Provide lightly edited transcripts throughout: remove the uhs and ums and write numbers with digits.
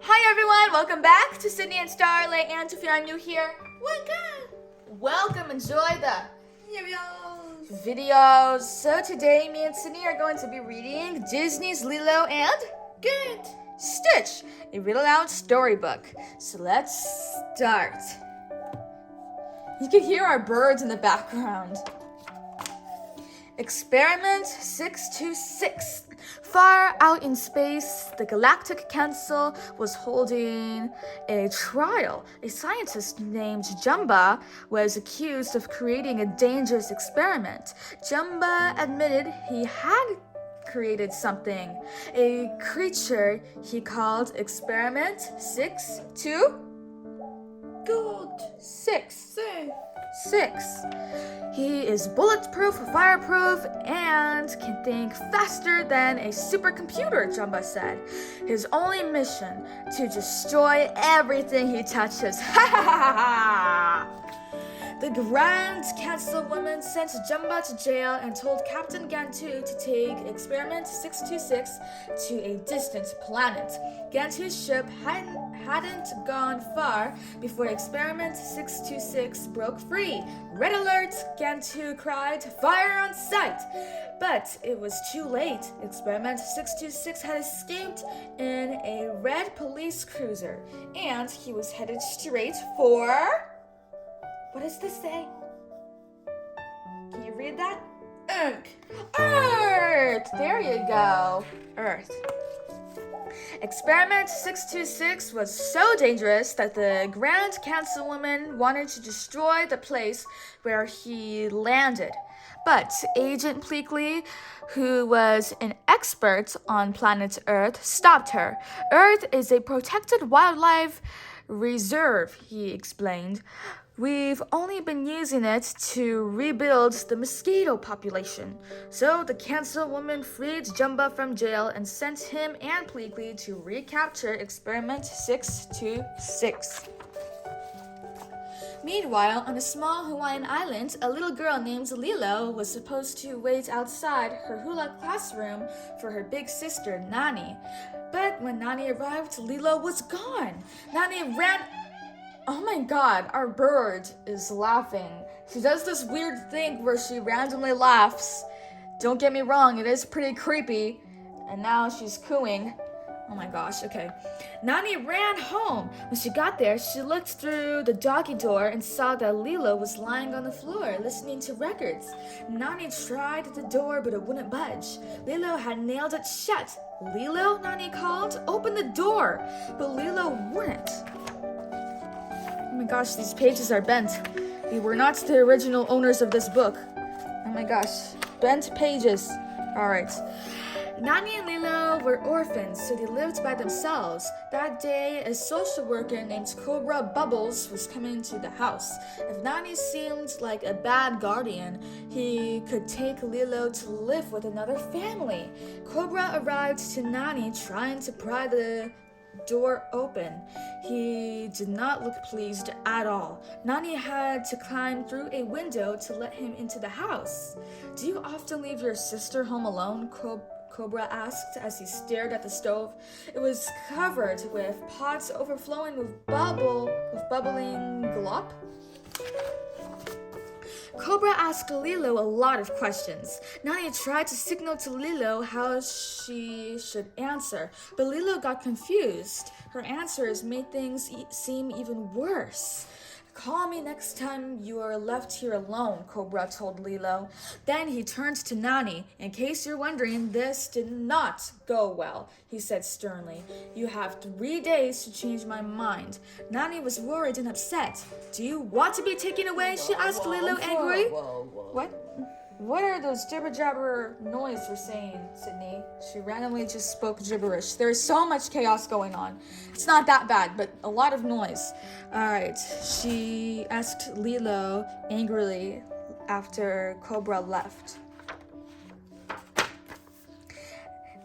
Hi everyone, welcome back to Sydney and Starlight, and if you're new here, welcome, enjoy the videos. So today me and Sydney are going to be reading Disney's Lilo and Stitch, a read-aloud storybook. So let's start. You can hear our birds in the background. Experiment 626. Far out in space, the Galactic Council was holding a trial. A scientist named Jumba was accused of creating a dangerous experiment. Jumba admitted he had created something, a creature he called Experiment 626. He is bulletproof, fireproof, and can think faster than a supercomputer, Jumba said. His only mission, to destroy everything he touches. Ha ha ha ha! The Grand Councilwoman sent Jumba to jail and told Captain Gantu to take Experiment 626 to a distant planet. Gantu's ship hadn't gone far before Experiment 626 broke free. Red alert! Gantu cried, fire on sight! But it was too late. Experiment 626 had escaped in a red police cruiser, and he was headed straight for... What does this say? Can you read that? Earth! There you go. Earth. Experiment 626 was so dangerous that the Grand Councilwoman wanted to destroy the place where he landed. But Agent Pleakley, who was an expert on planet Earth, stopped her. Earth is a protected wildlife reserve, he explained. We've only been using it to rebuild the mosquito population. So the councilwoman freed Jumba from jail and sent him and Pleakley to recapture Experiment 626. Meanwhile, on a small Hawaiian island, a little girl named Lilo was supposed to wait outside her hula classroom for her big sister, Nani. But when Nani arrived, Lilo was gone. Nani ran... Oh my god, our bird is laughing. She does this weird thing where she randomly laughs. Don't get me wrong, it is pretty creepy. And now she's cooing. Oh my gosh, okay. Nani ran home. When she got there, she looked through the doggy door and saw that Lilo was lying on the floor, listening to records. Nani tried the door, but it wouldn't budge. Lilo had nailed it shut. Lilo, Nani called, open the door. But Lilo wouldn't. Oh my gosh, these pages are bent. We were not the original owners of this book. Oh my gosh, bent pages. Alright. Nani and Lilo were orphans, so they lived by themselves. That day, a social worker named Cobra Bubbles was coming to the house. If Nani seemed like a bad guardian, he could take Lilo to live with another family. Cobra arrived to Nani trying to pry the door open. He did not look pleased at all. Nani had to climb through a window to let him into the house. Do you often leave your sister home alone? Cobra asked as he stared at the stove. It was covered with pots overflowing with bubbling glop. Cobra asked Lilo a lot of questions. Nani tried to signal to Lilo how she should answer, but Lilo got confused. Her answers made things seem even worse. Call me next time you are left here alone, Cobra told Lilo. Then he turned to Nani. In case you're wondering, this did not go well, he said sternly. You have 3 days to change my mind. Nani was worried and upset. Do you want to be taken away? She asked Lilo angrily. What? What are those jibber-jabber noise you're saying, Sydney? She randomly just spoke gibberish. There's so much chaos going on. It's not that bad, but a lot of noise. Alright, she asked Lilo angrily after Cobra left.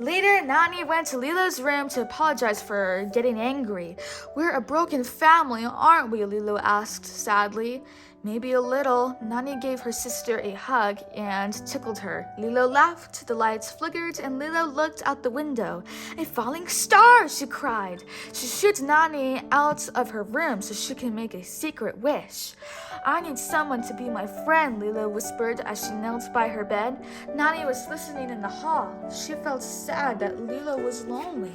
Later, Nani went to Lilo's room to apologize for getting angry. We're a broken family, aren't we? Lilo asked sadly. Maybe a little. Nani gave her sister a hug and tickled her. Lilo laughed, the lights flickered, and Lilo looked out the window. A falling star, she cried. She shooed Nani out of her room so she can make a secret wish. I need someone to be my friend, Lilo whispered as she knelt by her bed. Nani was listening in the hall. She felt sad that Lilo was lonely.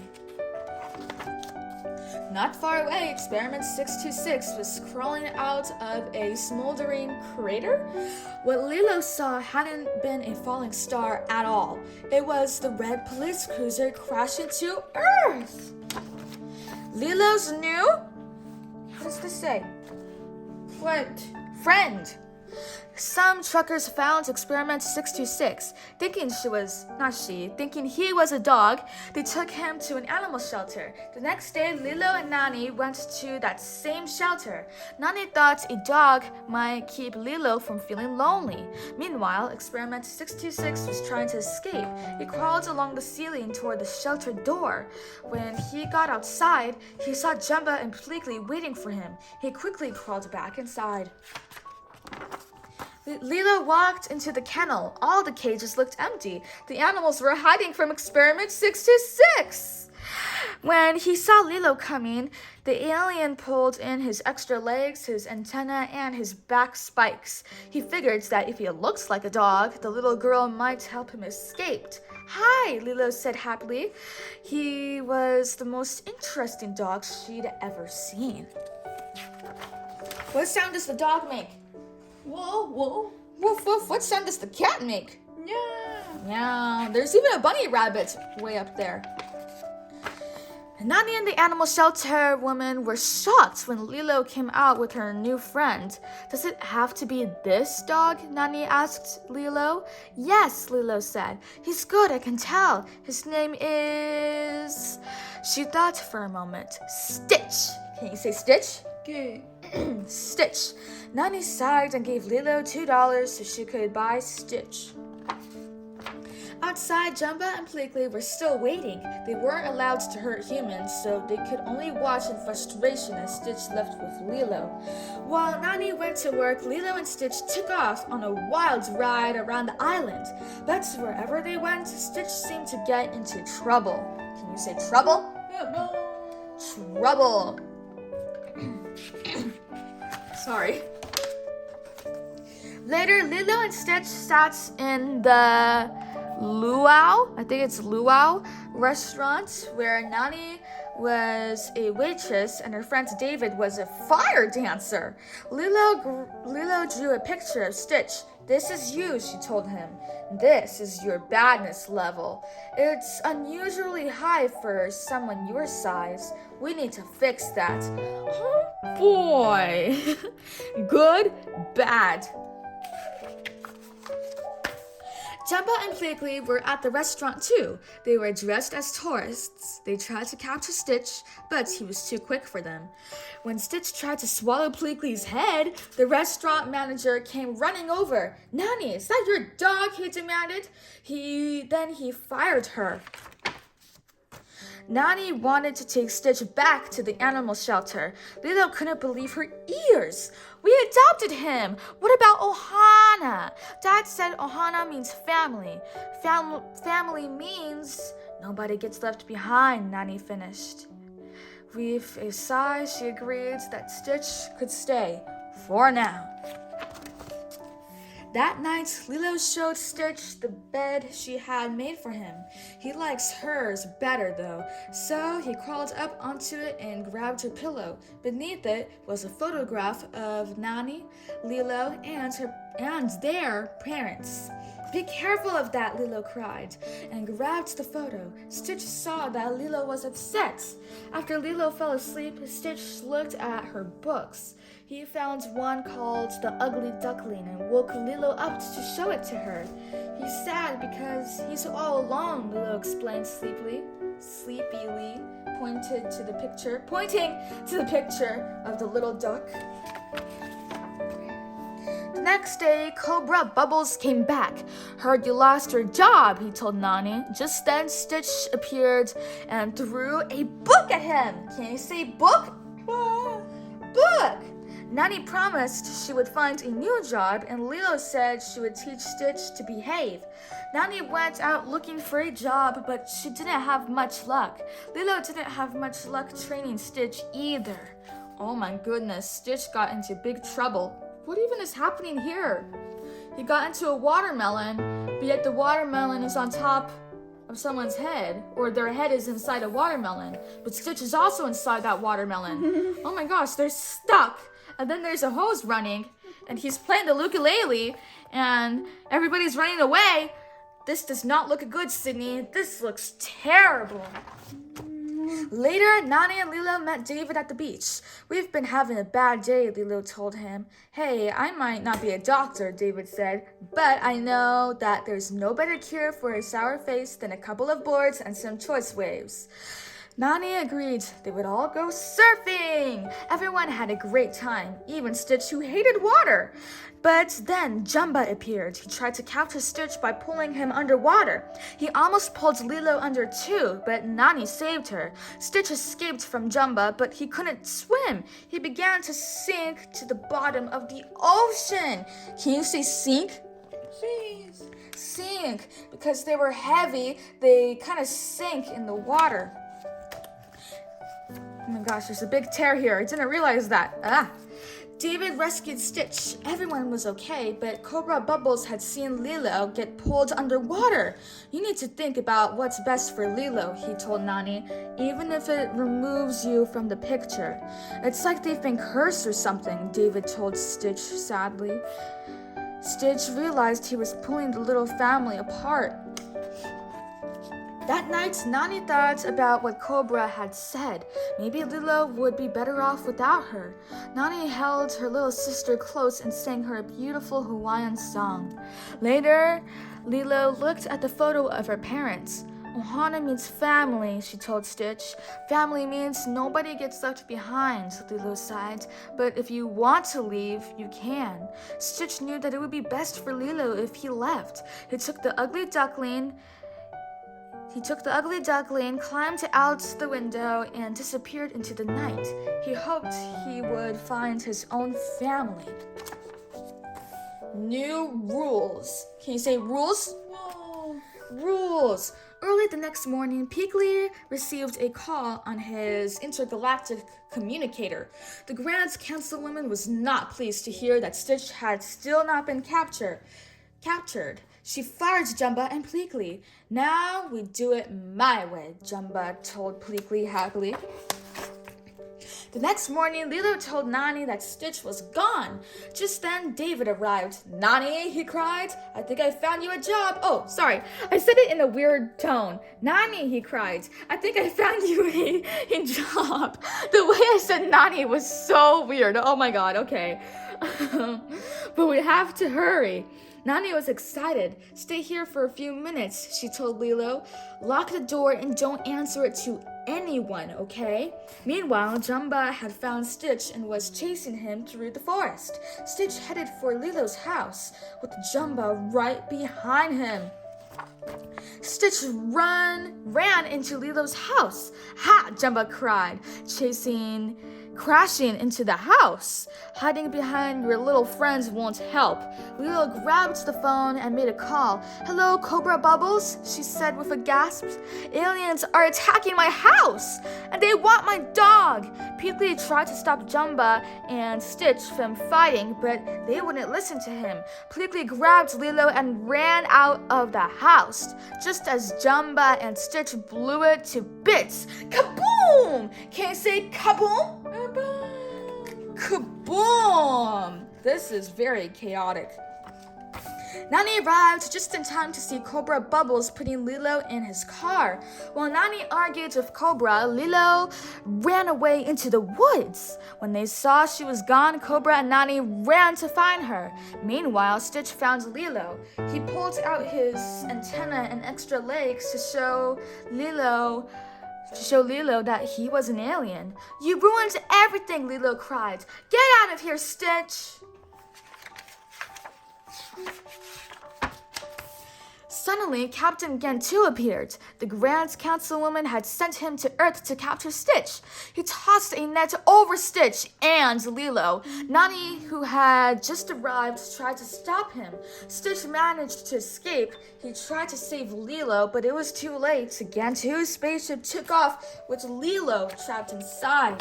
Not far away, Experiment 626 was crawling out of a smoldering crater. What Lilo saw hadn't been a falling star at all. It was the red police cruiser crashing to Earth. Lilo's new? What does this say? What? Friend. Some truckers found Experiment 626, thinking he was a dog. They took him to an animal shelter. The next day, Lilo and Nani went to that same shelter. Nani thought a dog might keep Lilo from feeling lonely. Meanwhile, Experiment 626 was trying to escape. He crawled along the ceiling toward the shelter door. When he got outside, he saw Jumba and Pleakley waiting for him. He quickly crawled back inside. Lilo walked into the kennel. All the cages looked empty. The animals were hiding from Experiment 626. When he saw Lilo coming, the alien pulled in his extra legs, his antenna, and his back spikes. He figured that if he looks like a dog, the little girl might help him escape. Hi, Lilo said happily. He was the most interesting dog she'd ever seen. What sound does the dog make? Whoa, whoa. Woof, woof. What sound does the cat make? Yeah. Yeah, there's even a bunny rabbit way up there. Nani and the animal shelter woman were shocked when Lilo came out with her new friend. Does it have to be this dog? Nani asked Lilo. Yes, Lilo said. He's good, I can tell. His name is... She thought for a moment. Stitch. Can you say Stitch? Okay. Stitch. Nani sighed and gave Lilo $2 so she could buy Stitch. Outside, Jumba and Pleakley were still waiting. They weren't allowed to hurt humans, so they could only watch in frustration as Stitch left with Lilo. While Nani went to work, Lilo and Stitch took off on a wild ride around the island. But wherever they went, Stitch seemed to get into trouble. Can you say trouble? Trouble. Sorry. Later, Lilo and Stitch sat in the Luau restaurant where Nani was a waitress and her friend David was a fire dancer. Lilo drew a picture of Stitch. This is you, she told him. This is your badness level. It's unusually high for someone your size. We need to fix that. Oh boy. Good, bad. Jumba and Pleakley were at the restaurant too. They were dressed as tourists. They tried to capture Stitch, but he was too quick for them. When Stitch tried to swallow Pleakley's head, the restaurant manager came running over. Nani, is that your dog? He demanded. Then he fired her. Nani wanted to take Stitch back to the animal shelter. Lilo couldn't believe her ears. We adopted him. What about Ohana? Dad said Ohana means family. Family means nobody gets left behind, Nani finished. With a sigh, she agreed that Stitch could stay for now. That night, Lilo showed Stitch the bed she had made for him. He likes hers better though, so he crawled up onto it and grabbed her pillow. Beneath it was a photograph of Nani, Lilo, and their parents. Be careful of that, Lilo cried, and grabbed the photo. Stitch saw that Lilo was upset. After Lilo fell asleep, Stitch looked at her books. He found one called The Ugly Duckling and woke Lilo up to show it to her. He's sad because he's all alone, Lilo explained sleepily, pointing to the picture of the little duck. The next day, Cobra Bubbles came back. Heard you lost your job, he told Nani. Just then, Stitch appeared and threw a book at him. Can you say book? Book! Nani promised she would find a new job, and Lilo said she would teach Stitch to behave. Nani went out looking for a job, but she didn't have much luck. Lilo didn't have much luck training Stitch either. Oh my goodness, Stitch got into big trouble. What even is happening here? He got into a watermelon, but yet the watermelon is on top of someone's head, or their head is inside a watermelon, but Stitch is also inside that watermelon. Oh my gosh, they're stuck. And then there's a hose running, and he's playing the ukulele, and everybody's running away. This does not look good, Sydney. This looks terrible. Later, Nani and Lilo met David at the beach. We've been having a bad day, Lilo told him. Hey, I might not be a doctor, David said, but I know that there's no better cure for a sour face than a couple of boards and some choice waves. Nani agreed they would all go surfing. Everyone had a great time, even Stitch, who hated water. But then Jumba appeared. He tried to capture Stitch by pulling him underwater. He almost pulled Lilo under too, but Nani saved her. Stitch escaped from Jumba, but he couldn't swim. He began to sink to the bottom of the ocean. Can you say sink? Please. Sink. Because they were heavy, they kind of sank in the water. Oh my gosh, there's a big tear here. I didn't realize that. David rescued Stitch. Everyone was okay, but Cobra Bubbles had seen Lilo get pulled underwater. You need to think about what's best for Lilo, he told Nani, even if it removes you from the picture. It's like they've been cursed or something, David told Stitch sadly. Stitch realized he was pulling the little family apart. That night, Nani thought about what Cobra had said. Maybe Lilo would be better off without her. Nani held her little sister close and sang her a beautiful Hawaiian song. Later, Lilo looked at the photo of her parents. Ohana means family, she told Stitch. Family means nobody gets left behind, Lilo sighed. But if you want to leave, you can. Stitch knew that it would be best for Lilo if he left. He took the ugly duckling, climbed out the window, and disappeared into the night. He hoped he would find his own family. New rules. Can you say rules? Whoa. Rules. Early the next morning, Peakley received a call on his intergalactic communicator. The Grand Councilwoman was not pleased to hear that Stitch had still not been captured. She fired Jumba and Pleakley. Now we do it my way, Jumba told Pleakley happily. The next morning, Lilo told Nani that Stitch was gone. Just then, David arrived. Nani, he cried, I think I found you a job. Oh, sorry, I said it in a weird tone. Nani, he cried, I think I found you a job. The way I said Nani was so weird. Oh my god, okay. But we have to hurry. Nani was excited. Stay here for a few minutes, she told Lilo. Lock the door and don't answer it to anyone, okay? Meanwhile, Jumba had found Stitch and was chasing him through the forest. Stitch headed for Lilo's house, with Jumba right behind him. Stitch ran into Lilo's house. Ha! Jumba cried, crashing into the house. Hiding behind your little friends won't help. Lilo grabbed the phone and made a call. Hello, Cobra Bubbles, she said with a gasp. Aliens are attacking my house, and they want my dog. Peakley tried to stop Jumba and Stitch from fighting, but they wouldn't listen to him. Peakley grabbed Lilo and ran out of the house, just as Jumba and Stitch blew it to bits. Kaboom! Can you say kaboom? Kaboom! This is very chaotic. Nani arrived just in time to see Cobra Bubbles putting Lilo in his car. While Nani argued with Cobra, Lilo ran away into the woods. When they saw she was gone, Cobra and Nani ran to find her. Meanwhile, Stitch found Lilo. He pulled out his antenna and extra legs to show Lilo that he was an alien. You ruined everything, Lilo cried. Get out of here, Stitch! Suddenly, Captain Gantu appeared. The Grand Councilwoman had sent him to Earth to capture Stitch. He tossed a net over Stitch and Lilo. Nani, who had just arrived, tried to stop him. Stitch managed to escape. He tried to save Lilo, but it was too late. Gantu's spaceship took off with Lilo trapped inside.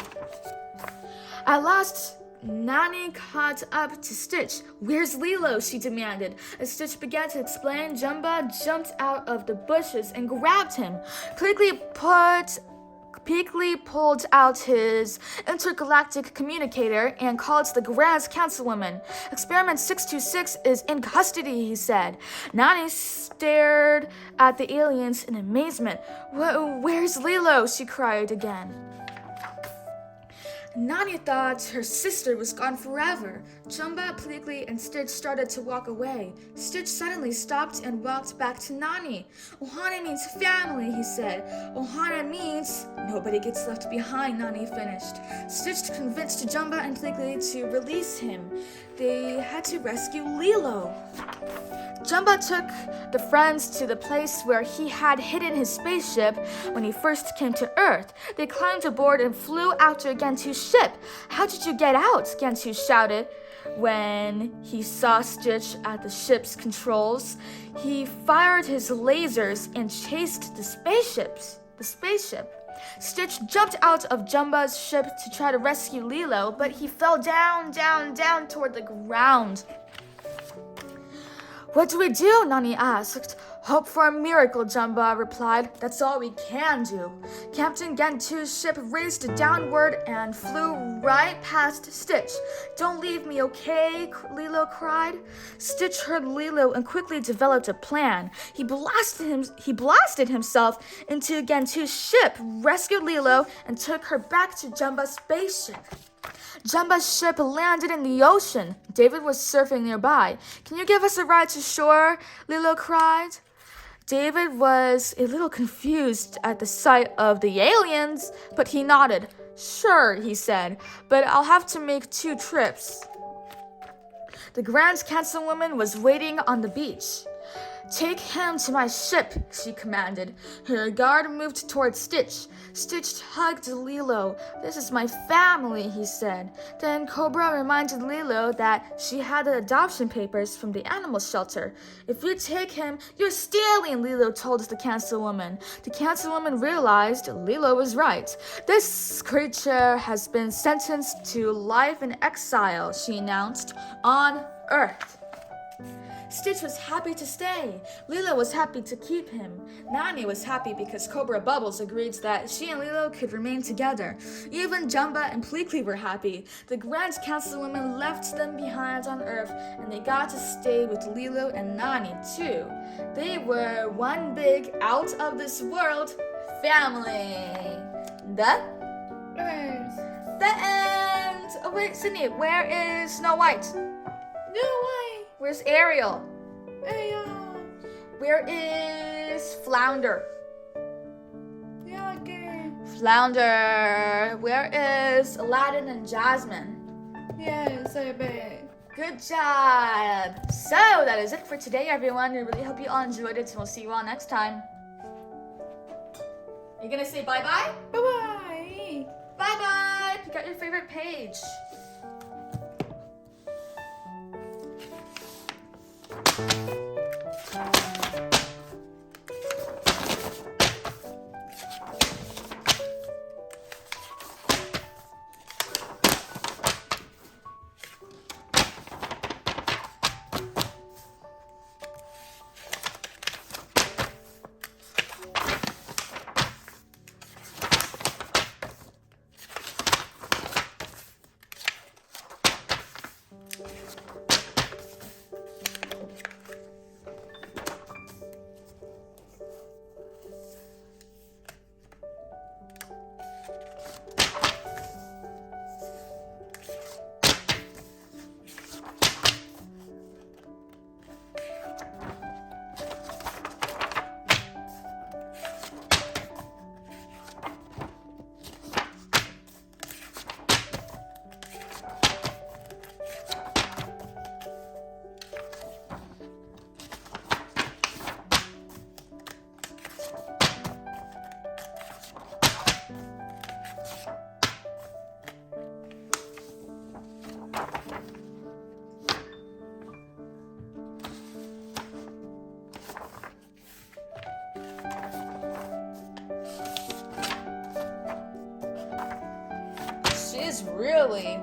At last, Nani caught up to Stitch. "Where's Lilo?" she demanded. As Stitch began to explain, Jumba jumped out of the bushes and grabbed him. Pleakley pulled out his intergalactic communicator and called the Grand Councilwoman. "Experiment 626 is in custody," he said. Nani stared at the aliens in amazement. "Where's Lilo?" she cried again. Nani thought her sister was gone forever. Jumba, Pleakley, and Stitch started to walk away. Stitch suddenly stopped and walked back to Nani. "Ohana means family," he said. "Ohana means nobody gets left behind," Nani finished. Stitch convinced Jumba and Pleakley to release him. They had to rescue Lilo. Jumba took the friends to the place where he had hidden his spaceship when he first came to Earth. They climbed aboard and flew after Gantu's ship. "How did you get out?" Gantu shouted when he saw Stitch at the ship's controls. He fired his lasers and chased the spaceship. Stitch jumped out of Jumba's ship to try to rescue Lilo, but he fell down toward the ground. "What do we do?" Nani asked. "Hope for a miracle," Jumba replied. "That's all we can do." Captain Gantu's ship raced downward and flew right past Stitch. "Don't leave me, okay?" Lilo cried. Stitch heard Lilo and quickly developed a plan. He blasted himself into Gantu's ship, rescued Lilo, and took her back to Jumba's spaceship. Jumba's ship landed in the ocean. David was surfing nearby. "Can you give us a ride to shore?" Lilo cried. David was a little confused at the sight of the aliens, but he nodded. "Sure," he said, "but I'll have to make 2 trips." The Grand Councilwoman was waiting on the beach. "Take him to my ship," she commanded. Her guard moved toward Stitch. Stitch hugged Lilo. "This is my family," he said. Then Cobra reminded Lilo that she had the adoption papers from the animal shelter. "If you take him, you're stealing," Lilo told the councilwoman. The councilwoman realized Lilo was right. "This creature has been sentenced to life in exile," she announced, "on Earth." Stitch was happy to stay. Lilo was happy to keep him. Nani was happy because Cobra Bubbles agreed that she and Lilo could remain together. Even Jumba and Pleakley were happy. The Grand Councilwoman left them behind on Earth, and they got to stay with Lilo and Nani too. They were one big out-of-this-world family. The end. Oh wait, Sydney, where is Snow White? No way. Where's Ariel? Hey, Where is Flounder? yeah, okay. Flounder. Where is Aladdin and Jasmine? Yes, I bet. Good job. So that is it for today, everyone. I really hope you all enjoyed it, and we'll see you all next time. You gonna say bye-bye? Bye-bye. Bye-bye. Pick out your favorite page. she is really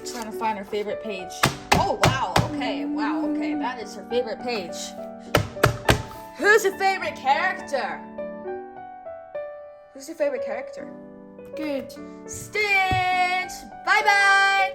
trying to find her favorite page. Oh, wow. Okay, that is her favorite page. Who's your favorite character? Who's your favorite character? Good. Stitch! Bye-bye!